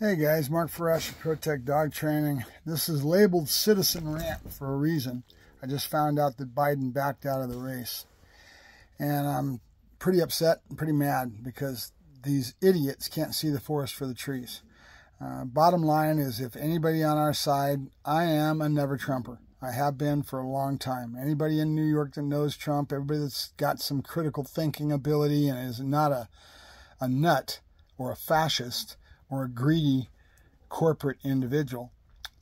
Hey guys, Mark Fresh, Protect Dog Training. This is labeled Citizen Rant for a reason. I just found out that Biden backed out of the race. And I'm pretty upset and pretty mad because these idiots can't see the forest for the trees. Bottom line is, if anybody on our side, I am a never Trumper. I have been for a long time. Anybody in New York that knows Trump, everybody that's got some critical thinking ability and is not a nut or a fascist or a greedy corporate individual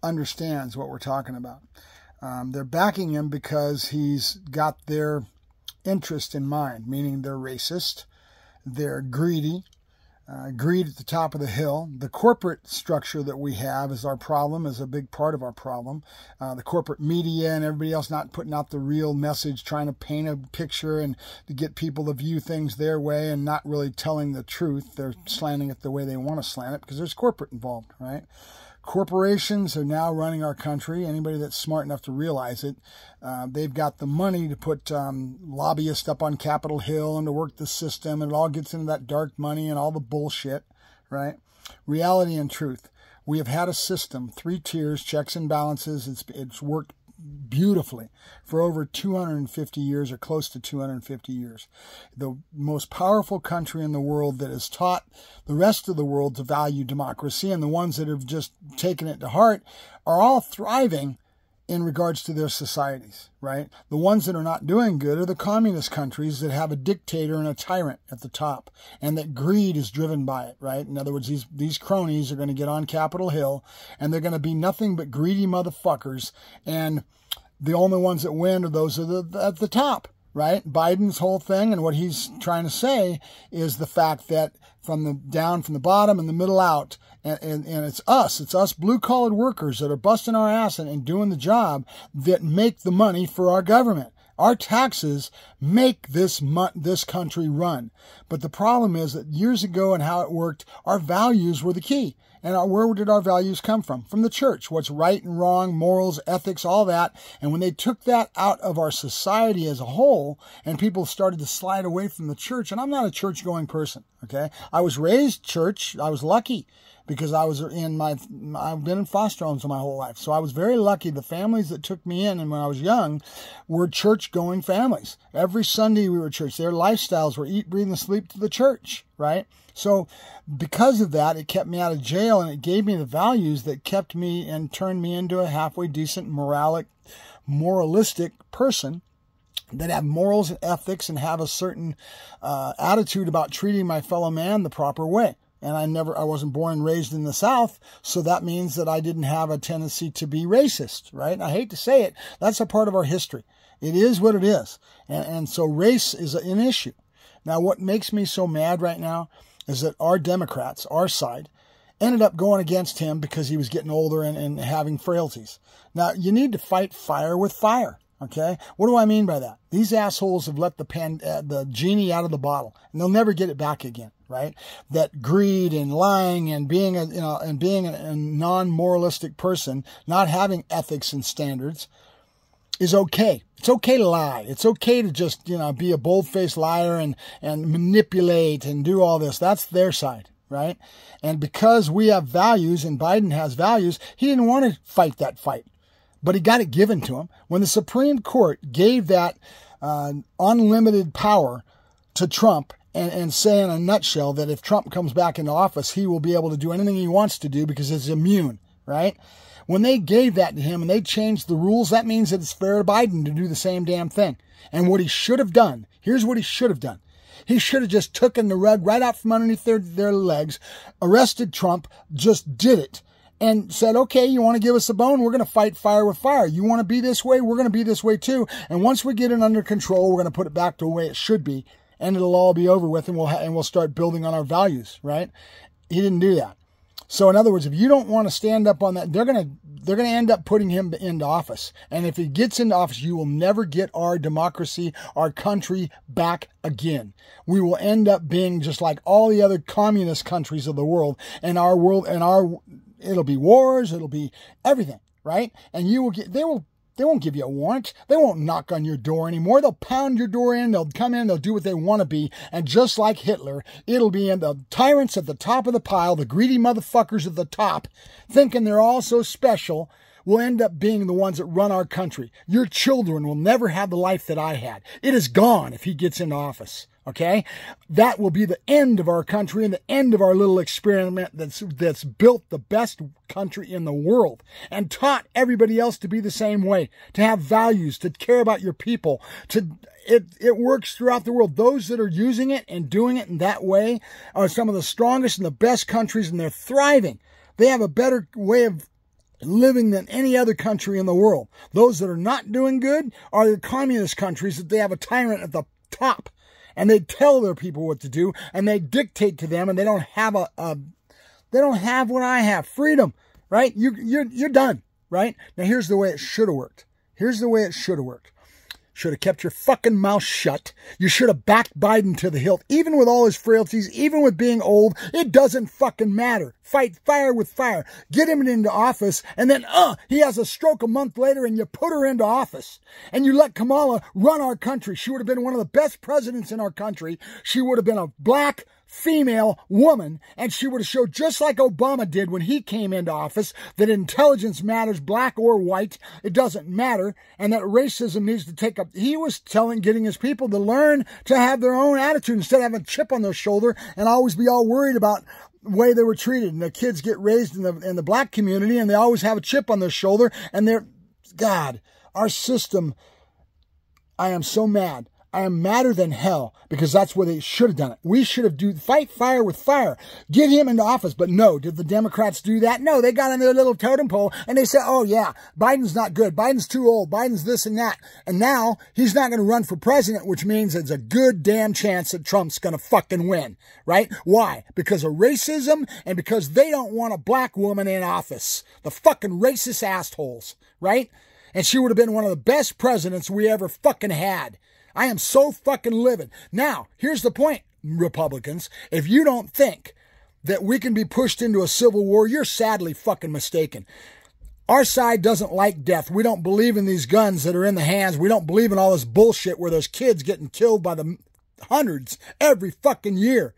understands what we're talking about. They're backing him because he's got their interest in mind, meaning they're racist, they're greedy, greed at the top of the hill. The corporate structure that we have is our problem, is a big part of our problem. The corporate media and everybody else not putting out the real message, trying to paint a picture and to get people to view things their way and not really telling the truth. They're slanting it the way they want to slant it because there's corporate involved, right? Corporations are now running our country. Anybody that's smart enough to realize it, they've got the money to put lobbyists up on Capitol Hill and to work the system, and it all gets into that dark money and all the bullshit, right? Reality and truth. We have had a system, 3 tiers, checks and balances. It's worked beautifully for over 250 years or close to 250 years. The most powerful country in the world that has taught the rest of the world to value democracy, and the ones that have just taken it to heart, are all thriving in regards to their societies, right? The ones that are not doing good are the communist countries that have a dictator and a tyrant at the top, and that greed is driven by it, right? In other words, these cronies are going to get on Capitol Hill, and they're going to be nothing but greedy motherfuckers, and the only ones that win are those at the top, right? Biden's whole thing and what he's trying to say is the fact that from the bottom and the middle out, and it's us blue-collar workers that are busting our ass and doing the job that make the money for our government. Our taxes make this country run. But the problem is that years ago and how it worked, our values were the key. And where did our values come from? From the church. What's right and wrong, morals, ethics, all that. And when they took that out of our society as a whole, and people started to slide away from the church, and I'm not a church-going person, okay? I was raised church. I was lucky because I've been in foster homes my whole life. So I was very lucky. The families that took me in and when I was young were church-going families. Every Sunday we were at church. Their lifestyles were eat, breathe, and sleep to the church, right? So because of that, it kept me out of jail, and it gave me the values that kept me and turned me into a halfway decent, moralistic person that have morals and ethics and have a certain attitude about treating my fellow man the proper way. And I wasn't born and raised in the South, so that means that I didn't have a tendency to be racist, right? I hate to say it, that's a part of our history. It is what it is. And so race is an issue. Now, what makes me so mad right now is that our Democrats, our side, ended up going against him because he was getting older and having frailties. Now, you need to fight fire with fire, okay? What do I mean by that? These assholes have let the genie out of the bottle, and they'll never get it back again, right? That greed and lying and being a non-moralistic person, not having ethics and standards, is okay. It's okay to lie. It's okay to just, be a bold-faced liar and manipulate and do all this. That's their side, right? And because we have values and Biden has values, he didn't want to fight that fight, but he got it given to him. When the Supreme Court gave that unlimited power to Trump and say in a nutshell that if Trump comes back into office, he will be able to do anything he wants to do because he's immune, right? When they gave that to him and they changed the rules, that means that it's fair to Biden to do the same damn thing. And what he should have done, here's what he should have done. He should have just taken the rug right out from underneath their legs, arrested Trump, just did it, and said, okay, you want to give us a bone? We're going to fight fire with fire. You want to be this way? We're going to be this way too. And once we get it under control, we're going to put it back to the way it should be, and it'll all be over with, and we'll start building on our values, right? He didn't do that. So in other words, if you don't want to stand up on that, they're going to end up putting him into office. And if he gets into office, you will never get our democracy, our country back again. We will end up being just like all the other communist countries of the world, and it'll be wars, it'll be everything, right? And they will They won't give you a warrant. They won't knock on your door anymore. They'll pound your door in. They'll come in. They'll do what they want to be. And just like Hitler, it'll be in the tyrants at the top of the pile, the greedy motherfuckers at the top, thinking they're all so special, will end up being the ones that run our country. Your children will never have the life that I had. It is gone if he gets into office. Okay? That will be the end of our country and the end of our little experiment that's built the best country in the world and taught everybody else to be the same way, to have values, to care about your people. It works throughout the world. Those that are using it and doing it in that way are some of the strongest and the best countries, and they're thriving. They have a better way of living than any other country in the world. Those that are not doing good are the communist countries that they have a tyrant at the top. And they tell their people what to do, and they dictate to them, and they don't have they don't have what I have, freedom, right? You're done, right? Now here's the way it should have worked. Here's the way it should have worked. Should have kept your fucking mouth shut. You should have backed Biden to the hilt, even with all his frailties, even with being old. It doesn't fucking matter. Fight fire with fire. Get him into office, and then, he has a stroke a month later, and you put her into office. And you let Kamala run our country. She would have been one of the best presidents in our country. She would have been a black female woman, and she would have showed, just like Obama did when he came into office, that intelligence matters, black or white. It doesn't matter, and that racism needs to take up. He was getting his people to learn to have their own attitude instead of having a chip on their shoulder and always be all worried about the way they were treated. And the kids get raised in the black community, and they always have a chip on their shoulder, and God, our system, I am so mad. I am madder than hell, because that's where they should have done it. We should have fight fire with fire. Get him into office. But no, did the Democrats do that? No, they got on their little totem pole and they said, oh yeah, Biden's not good. Biden's too old. Biden's this and that. And now he's not going to run for president, which means there's a good damn chance that Trump's going to fucking win, right? Why? Because of racism and because they don't want a black woman in office. The fucking racist assholes, right? And she would have been one of the best presidents we ever fucking had. I am so fucking livid. Now, here's the point, Republicans. If you don't think that we can be pushed into a civil war, you're sadly fucking mistaken. Our side doesn't like death. We don't believe in these guns that are in the hands. We don't believe in all this bullshit where there's kids getting killed by the hundreds every fucking year.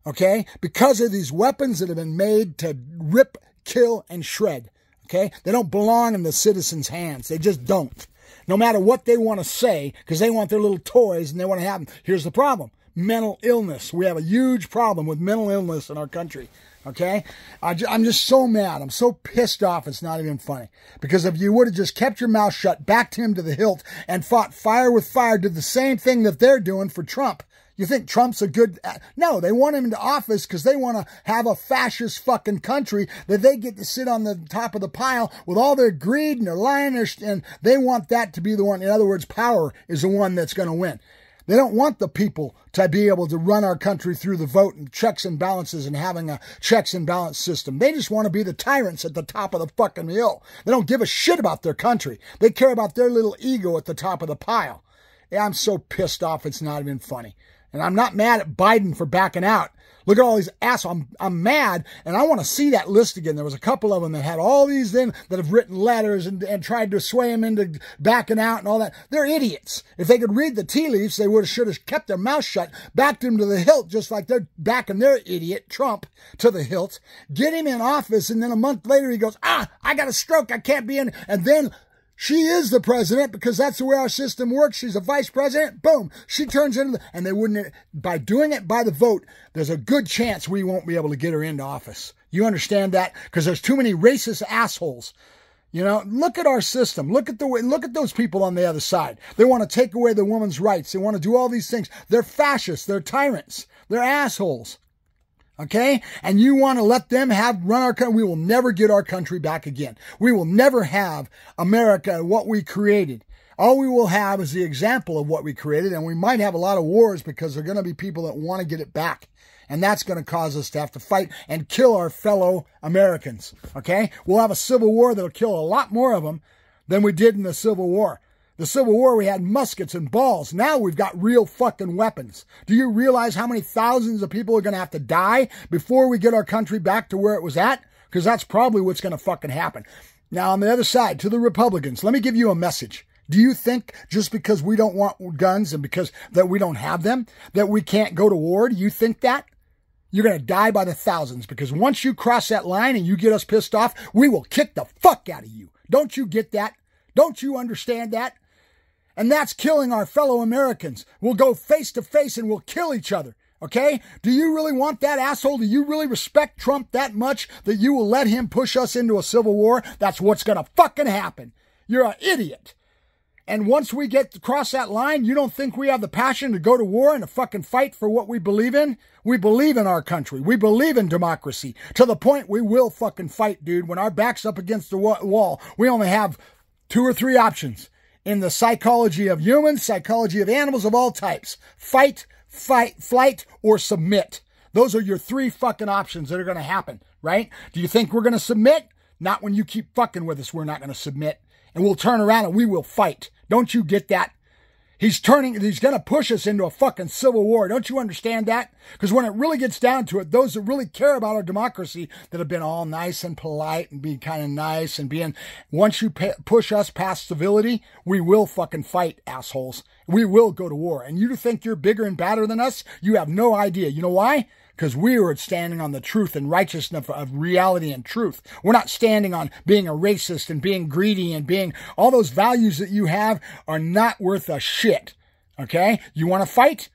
Okay? Because of these weapons that have been made to rip, kill, and shred. Okay? They don't belong in the citizens' hands. They just don't. No matter what they want to say, because they want their little toys and they want to have them. Here's the problem. Mental illness. We have a huge problem with mental illness in our country. Okay? I'm just so mad. I'm so pissed off. It's not even funny. Because if you would have just kept your mouth shut, backed him to the hilt, and fought fire with fire, did the same thing that they're doing for Trump. You think Trump's a good... No, they want him into office because they want to have a fascist fucking country that they get to sit on the top of the pile with all their greed and their lying, and they want that to be the one. In other words, power is the one that's going to win. They don't want the people to be able to run our country through the vote and checks and balances and having a checks and balance system. They just want to be the tyrants at the top of the fucking hill. They don't give a shit about their country. They care about their little ego at the top of the pile. Yeah, I'm so pissed off it's not even funny. And I'm not mad at Biden for backing out. Look at all these assholes. I'm mad, and I want to see that list again. There was a couple of them that had all these then that have written letters and tried to sway him into backing out and all that. They're idiots. If they could read the tea leaves, they should have kept their mouth shut, backed him to the hilt, just like they're backing their idiot, Trump, to the hilt. Get him in office, and then a month later he goes, I got a stroke, I can't be in. And then... she is the president because that's the way our system works. She's a vice president. Boom. She turns into and they wouldn't, by doing it by the vote, there's a good chance we won't be able to get her into office. You understand that? Because there's too many racist assholes. You know, look at our system. Look at those people on the other side. They want to take away the woman's rights. They want to do all these things. They're fascists. They're tyrants. They're assholes. Okay? And you want to let them run our country. We will never get our country back again. We will never have America, what we created. All we will have is the example of what we created, and we might have a lot of wars because there are going to be people that want to get it back. And that's going to cause us to have to fight and kill our fellow Americans. Okay? We'll have a civil war that'll kill a lot more of them than we did in the Civil War. The Civil War, we had muskets and balls. Now we've got real fucking weapons. Do you realize how many thousands of people are going to have to die before we get our country back to where it was at? Because that's probably what's going to fucking happen. Now, on the other side, to the Republicans, let me give you a message. Do you think just because we don't want guns and because that we don't have them, that we can't go to war? Do you think that? You're going to die by the thousands, because once you cross that line and you get us pissed off, we will kick the fuck out of you. Don't you get that? Don't you understand that? And that's killing our fellow Americans. We'll go face to face and we'll kill each other. Okay? Do you really want that, asshole? Do you really respect Trump that much that you will let him push us into a civil war? That's what's going to fucking happen. You're an idiot. And once we get across that line, you don't think we have the passion to go to war and to fucking fight for what we believe in? We believe in our country. We believe in democracy. To the point we will fucking fight, dude. When our back's up against the wall, we only have 2 or 3 options. In the psychology of humans, psychology of animals of all types. Fight, flight, or submit. Those are your 3 fucking options that are going to happen, right? Do you think we're going to submit? Not when you keep fucking with us, we're not going to submit. And we'll turn around and we will fight. Don't you get that? He's going to push us into a fucking civil war. Don't you understand that? Because when it really gets down to it, those that really care about our democracy, that have been all nice and polite and being kind of nice and being, once you push us past civility, we will fucking fight, assholes. We will go to war. And you think you're bigger and badder than us? You have no idea. You know why? Because we are standing on the truth and righteousness of reality and truth. We're not standing on being a racist and being greedy and being, all those values that you have are not worth a shit. Okay? You want to fight?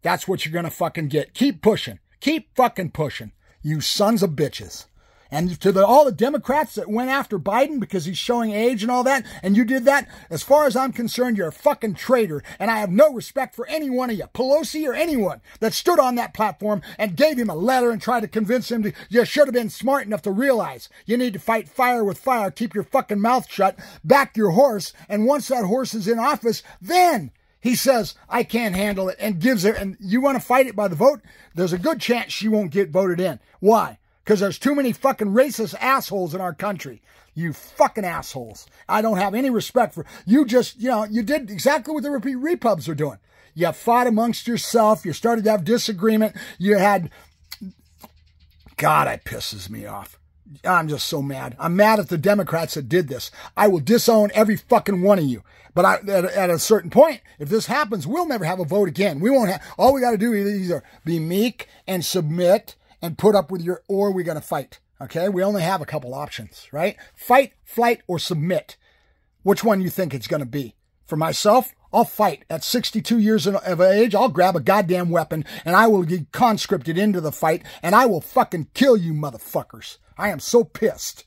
That's what you're going to fucking get. Keep pushing. Keep fucking pushing. You sons of bitches. And to all the Democrats that went after Biden because he's showing age and all that, and you did that, as far as I'm concerned, you're a fucking traitor. And I have no respect for any one of you, Pelosi or anyone that stood on that platform and gave him a letter and tried to convince him you should have been smart enough to realize you need to fight fire with fire, keep your fucking mouth shut, back your horse, and once that horse is in office, then he says, I can't handle it, and gives it, and you want to fight it by the vote? There's a good chance she won't get voted in. Why? Because there's too many fucking racist assholes in our country. You fucking assholes. I don't have any respect for you. Just, you did exactly what the repubs are doing. You fought amongst yourself. You started to have disagreement. You had, God, it pisses me off. I'm just so mad. I'm mad at the Democrats that did this. I will disown every fucking one of you. But at a certain point, if this happens, we'll never have a vote again. We won't have, all we got to do is either be meek and submit and put up with or we're going to fight. Okay? We only have a couple options, right? Fight, flight, or submit. Which one you think it's going to be? For myself, I'll fight. At 62 years of age, I'll grab a goddamn weapon and I will get conscripted into the fight and I will fucking kill you motherfuckers. I am so pissed.